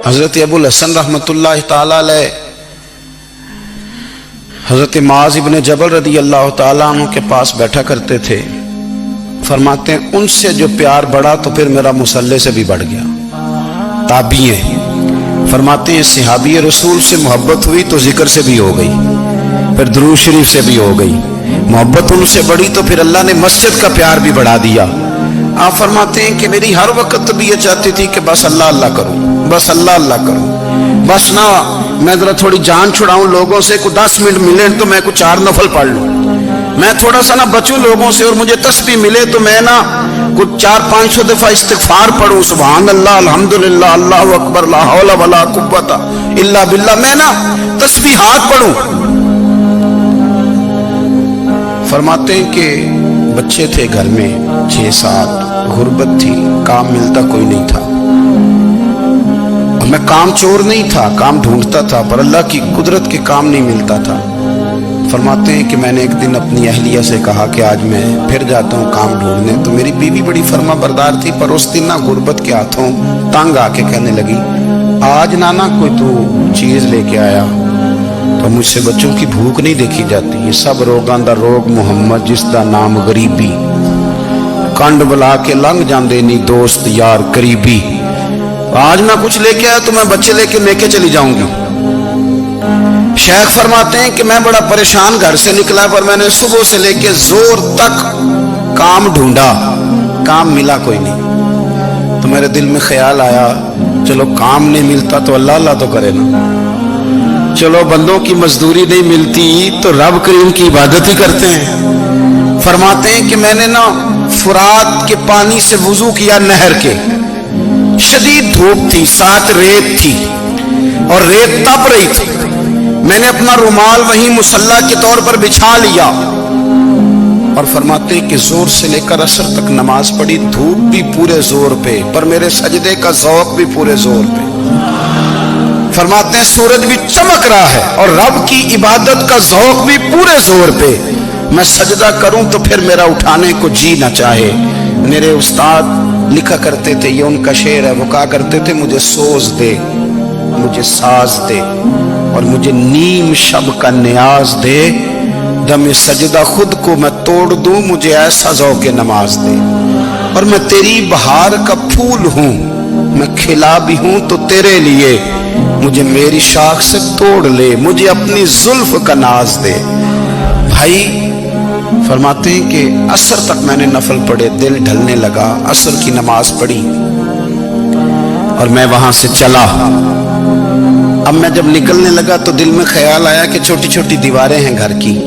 حضرت ابو الحسن رحمتullah تعالی علیہ حضرت معاذ ابن جبل رضی اللہ تعالیٰ عنہ کے پاس بیٹھا کرتے تھے. فرماتے ہیں ان سے جو پیار بڑھا تو پھر میرا مصلی سے بھی بڑھ گیا. تابعی ہیں. فرماتے ہیں صحابی رسول سے محبت ہوئی تو ذکر سے بھی ہو گئی, پھر درود شریف سے بھی ہو گئی. محبت ان سے بڑھی تو پھر اللہ نے مسجد کا پیار بھی بڑھا دیا. آپ فرماتے ہیں کہ میری ہر وقت طبیعت چاہتی تھی کہ بس اللہ اللہ کروں, بس اللہ اللہ کروں, بس نہ میں ذرا تھوڑی جان چھڑاؤں لوگوں سے, کو 10 منٹ ملے تو میں کچھ 4 نفل پڑھ لوں, میں تھوڑا سا نہ بچوں لوگوں سے, اور مجھے تسبیح ملے تو میں نہ کچھ 400-500 دفعہ استغفار پڑھوں, سبحان اللہ, الحمدللہ, اللہ اکبر, لا حول ولا قوت الا باللہ, میں نہ تسبیحات پڑھوں. فرماتے ہیں کہ بچے تھے گھر میں 6-7, غربت تھی, کام ملتا کوئی نہیں تھا, اور میں کام چور نہیں تھا, کام ڈھونڈتا تھا, پر اللہ کی قدرت کے کام نہیں ملتا تھا. فرماتے ہیں کہ میں نے ایک دن اپنی اہلیہ سے کہا کہ آج میں پھر جاتا ہوں کام ڈھونڈنے. تو میری بیوی بڑی فرما بردار تھی, پر اس دن نہ غربت کے ہاتھوں تنگ آ کے کہنے لگی, آج نانا کوئی تو چیز لے کے آیا, تو مجھ سے بچوں کی بھوک نہیں دیکھی جاتی. یہ سب روگاں دا روگ محمد جس دا نام غریبی, کنڈ بلا کے لنگ جاندے نہیں دوست یار قریبی. آج میں کچھ لے کے آیا تو میں بچے لے کے چلی جاؤں گی. شیخ فرماتے ہیں کہ میں بڑا پریشان گھر سے نکلا, پر میں نے صبح سے لے کے زور تک کام ڈھونڈا, کام ملا کوئی نہیں. تو میرے دل میں خیال آیا, چلو کام نہیں ملتا تو اللہ اللہ تو کرے نا, چلو بندوں کی مزدوری نہیں ملتی تو رب کریم کی عبادت ہی کرتے ہیں. فرماتے ہیں کہ میں نے نا فرات کے پانی سے وضو کیا, نہر کے, شدید دھوپ تھی, ساتھ ریت تھی اور ریت تپ رہی تھی. میں نے اپنا رومال وہیں مصلی کے طور پر بچھا لیا, اور فرماتے ہیں کہ زور سے لے کر عصر تک نماز پڑھی, دھوپ بھی پورے زور پہ, پر میرے سجدے کا ذوق بھی پورے زور پہ. فرماتے ہیں سورج بھی چمک رہا ہے اور رب کی عبادت کا ذوق بھی پورے زور پہ. میں سجدہ کروں تو پھر میرا اٹھانے کو جی نہ چاہے. میرے استاد لکھا کرتے تھے, یہ ان کا شعر ہے, وہ کہا کرتے تھے مجھے سوز دے, مجھے ساز دے, اور مجھے نیم شب کا نیاز دے, دم سجدہ خود کو میں توڑ دوں, مجھے ایسا ذوق نماز دے. اور میں تیری بہار کا پھول ہوں, میں کھلا بھی ہوں تو تیرے لیے, مجھے میری شاخ سے توڑ لے, مجھے اپنی زلف کا ناز دے. بھائی فرماتے ہیں کہ عصر تک میں نے نفل پڑھے, دل ڈھلنے لگا, عصر کی نماز پڑھی اور میں وہاں سے چلا. اب میں جب نکلنے لگا تو دل میں خیال آیا کہ چھوٹی چھوٹی دیواریں ہیں گھر کی,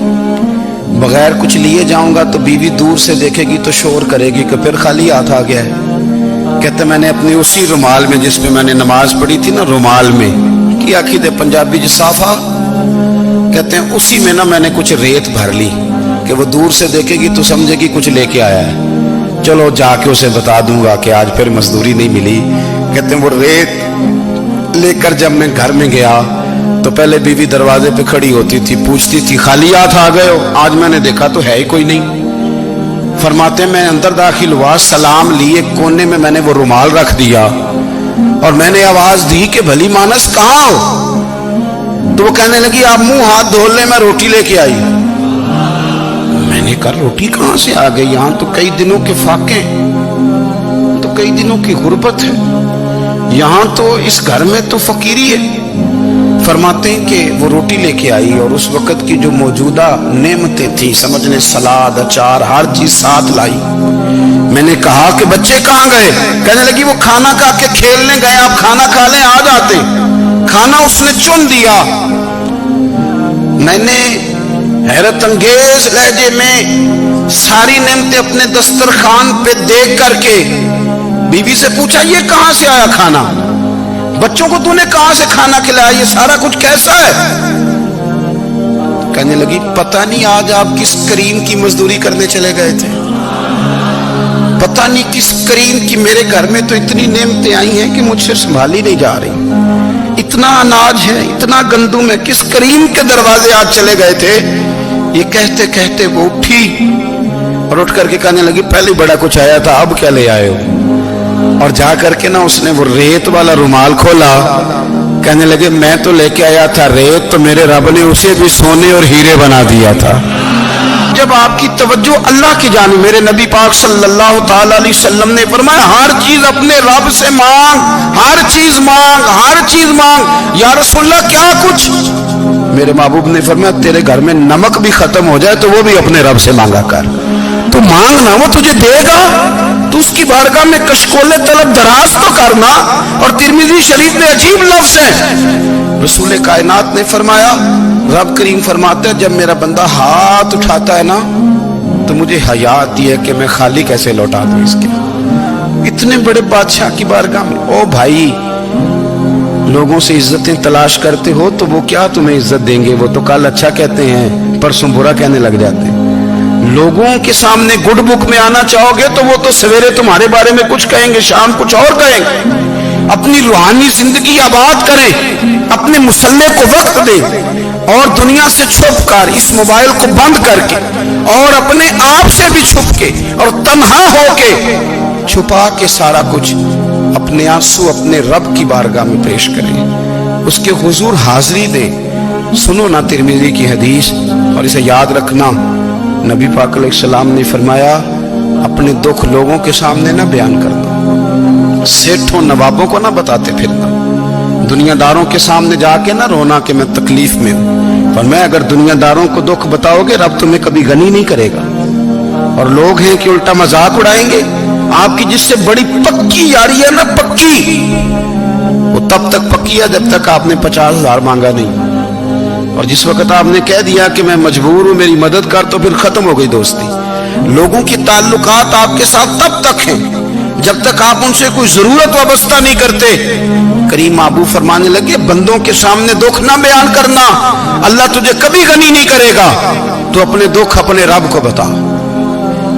بغیر کچھ لیے جاؤں گا تو بیوی دور سے دیکھے گی تو شور کرے گی کہ پھر خالی ہاتھ آ گیا ہے. کہتے میں نے اپنی اسی رومال میں جس میں میں نے نماز پڑھی تھی نا, رومال میں کی عقید پنجابی جسافہ کہتے ہیں, اسی میں نا میں نے کچھ ریت بھر لی کہ وہ دور سے دیکھے گی تو سمجھے گی کچھ لے کے آیا ہے, چلو جا کے اسے بتا دوں گا کہ آج پھر مزدوری نہیں ملی. کہتے ہیں وہ ریت لے کر جب میں گھر میں گیا تو پہلے بیوی دروازے پہ کھڑی ہوتی تھی, پوچھتی تھی خالی ہاتھ آ گئے ہو, آج میں نے دیکھا تو ہے ہی کوئی نہیں. فرماتے میں اندر داخل ہوا, سلام لیے, کونے میں میں نے وہ رومال رکھ دیا اور میں نے آواز دی کہ بھلی مانس کہاں ہو؟ تو وہ کہنے لگی آپ منہ ہاتھ دھو لیں, میں روٹی لے کے آئی. میں نے کہا روٹی کہاں سے آ گئی, یہاں تو کئی دنوں کے فاقے, تو کئی دنوں کی غربت ہے, یہاں تو اس گھر میں تو فقیری ہے. فرماتے ہیں کہ وہ روٹی لے کے آئی اور اس وقت کی جو موجودہ نعمتیں تھیں, سمجھ لیں سلاد, اچار, ہر چیز ساتھ لائی. میں نے کہا کہ بچے کہاں گئے؟ کہنے لگی وہ کھانا کھا کے کھیلنے گئے, آپ کھانا کھا لیں آ جاتے. کھانا اس نے چن دیا. میں نے حیرت انگیز لہجے میں ساری نعمتیں اپنے دسترخوان پہ دیکھ کر کے بیوی سے پوچھا یہ کہاں سے آیا کھانا, بچوں کو تو نے کہاں سے کھانا کھلایا, یہ سارا کچھ کیسا ہے؟ کہنے لگی پتہ نہیں آج آپ کس کریم کی مزدوری کرنے چلے گئے تھے, پتہ نہیں کس کریم کی, میرے گھر میں تو اتنی نعمتیں آئی ہیں کہ مجھ سے سنبھالی نہیں جا رہی, اتنا اناج ہے, اتنا گندم ہے, کس کریم کے دروازے آج چلے گئے تھے؟ یہ کہتے کہتے وہ اٹھی اور اٹھ کر کے کہنے لگی پہلے بڑا کچھ آیا تھا, اب کیا لے آئے ہو؟ اور جا کر کے نا اس نے وہ ریت والا رومال کھولا, کہنے لگے میں تو لے کے آیا تھا ریت, تو میرے رب نے اسے بھی سونے اور ہیرے بنا دیا تھا. جب آپ کی توجہ اللہ کی جانب, میرے نبی پاک صلی اللہ تعالی علیہ وسلم نے فرمایا ہر چیز اپنے رب سے مانگ, ہر چیز مانگ, ہر چیز مانگ. یا رسول اللہ کیا کچھ؟ میرے محبوب نے فرمایا تیرے گھر میں نمک بھی ختم ہو جائے تو وہ بھی اپنے رب سے مانگا کر. تو مانگنا, وہ تجھے دے گا, تو اس کی بارگاہ میں کشکول طلب دراز تو کرنا. اور ترمذی شریف میں عجیب لفظ ہے, رسول کائنات نے فرمایا, رب کریم فرماتا ہے جب میرا بندہ ہاتھ اٹھاتا ہے نا تو مجھے حیا آتی ہے کہ میں خالی کیسے لوٹا دوں اس کے. اتنے بڑے بادشاہ کی بارگاہ میں, او بھائی لوگوں سے عزتیں تلاش کرتے ہو تو وہ کیا تمہیں عزت دیں گے؟ وہ تو کل اچھا کہتے ہیں پرسوں برا کہنے لگ جاتے ہیں. لوگوں کے سامنے گڈ بک میں آنا چاہو گے تو وہ تو سویرے تمہارے بارے میں کچھ کہیں گے, شام کچھ اور کہیں گے. اپنی روحانی زندگی آباد کریں, اپنے مسلح کو وقت دیں, اور دنیا سے چھپ کر اس موبائل کو بند کر کے اور اپنے آپ سے بھی چھپ کے اور تنہا ہو کے چھپا کے سارا کچھ اپنے آنسو اپنے رب کی بارگاہ میں پیش کریں, اس کے حضور حاضری دیں. سنو نا ترمذی کی حدیث, اور اسے یاد رکھنا, نبی پاک علیہ السلام نے فرمایا اپنے دکھ لوگوں کے سامنے نہ بیان کرنا, سیٹھوں نوابوں کو نہ بتاتے پھرنا, دنیا داروں کے سامنے جا کے نہ رونا کہ میں تکلیف میں ہوں. فرمایا اگر دنیا داروں کو دکھ بتاؤ گے رب تمہیں کبھی غنی نہیں کرے گا. اور لوگ ہیں کہ الٹا مذاق اڑائیں گے. آپ کی جس سے بڑی پکی یاری ہے نا, پکی, وہ تب تک پکی ہے جب تک آپ نے 50,000 مانگا نہیں. اور جس وقت آپ نے کہہ دیا کہ میں مجبور ہوں میری مدد کر, تو پھر ختم ہو گئی دوستی. لوگوں کی تعلقات آپ کے ساتھ تب تک ہیں جب تک آپ ان سے کوئی ضرورت وابستہ نہیں کرتے. کریم محبوب فرمانے لگے بندوں کے سامنے دکھ نہ بیان کرنا, اللہ تجھے کبھی غنی نہیں کرے گا. تو اپنے دکھ اپنے رب کو بتا,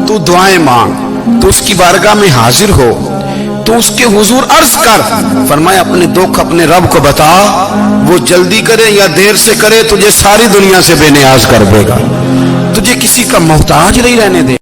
تو دعائیں مانگ, تو اس کی بارگاہ میں حاضر ہو, تو اس کے حضور عرض کر. فرمایا اپنے دکھ اپنے رب کو بتا, وہ جلدی کرے یا دیر سے کرے تجھے ساری دنیا سے بے نیاز کر دے گا, تجھے کسی کا محتاج نہیں رہنے دے.